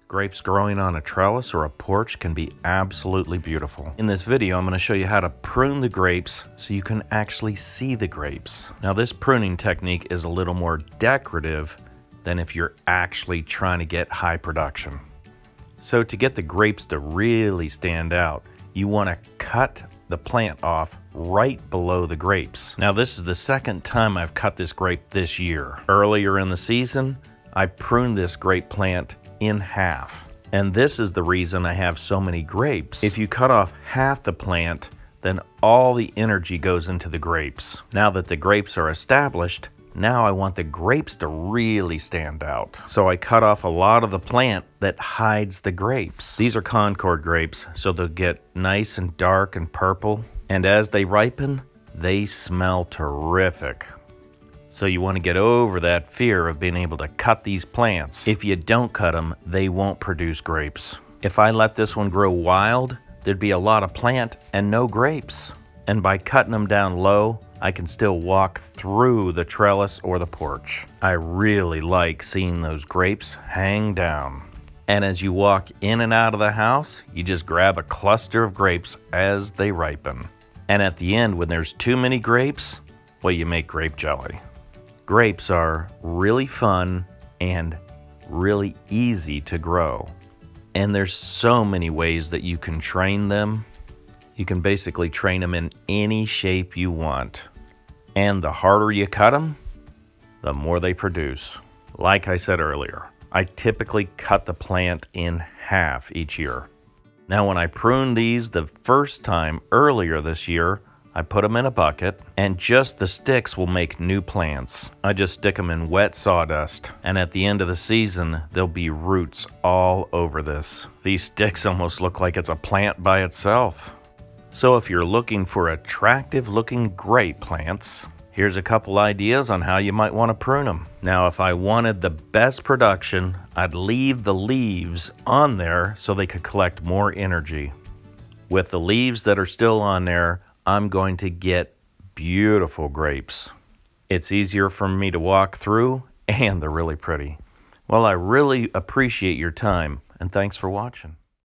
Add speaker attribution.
Speaker 1: Grapes growing on a trellis or a porch can be absolutely beautiful. In this video, I'm going to show you how to prune the grapes so you can actually see the grapes. Now, this pruning technique is a little more decorative than if you're actually trying to get high production. So to get the grapes to really stand out, you want to cut the plant off right below the grapes. Now, this is the second time I've cut this grape this year. Earlier in the season, I pruned this grape plant in half. And this is the reason I have so many grapes. If you cut off half the plant, then all the energy goes into the grapes. Now that the grapes are established, now I want the grapes to really stand out. So I cut off a lot of the plant that hides the grapes. These are Concord grapes, so they'll get nice and dark and purple. And as they ripen, they smell terrific. So you want to get over that fear of being able to cut these plants. If you don't cut them, they won't produce grapes. If I let this one grow wild, there'd be a lot of plant and no grapes. And by cutting them down low, I can still walk through the trellis or the porch. I really like seeing those grapes hang down. And as you walk in and out of the house, you just grab a cluster of grapes as they ripen. And at the end, when there's too many grapes, well, you make grape jelly. Grapes are really fun and really easy to grow. And there's so many ways that you can train them. You can basically train them in any shape you want. And the harder you cut them, the more they produce. Like I said earlier, I typically cut the plant in half each year. Now, when I pruned these the first time earlier this year, I put them in a bucket, and just the sticks will make new plants. I just stick them in wet sawdust, and at the end of the season, there'll be roots all over this. These sticks almost look like it's a plant by itself. So if you're looking for attractive looking grape plants, here's a couple ideas on how you might want to prune them. Now, if I wanted the best production, I'd leave the leaves on there so they could collect more energy. With the leaves that are still on there, I'm going to get beautiful grapes. It's easier for me to walk through, and they're really pretty. Well, I really appreciate your time, and thanks for watching.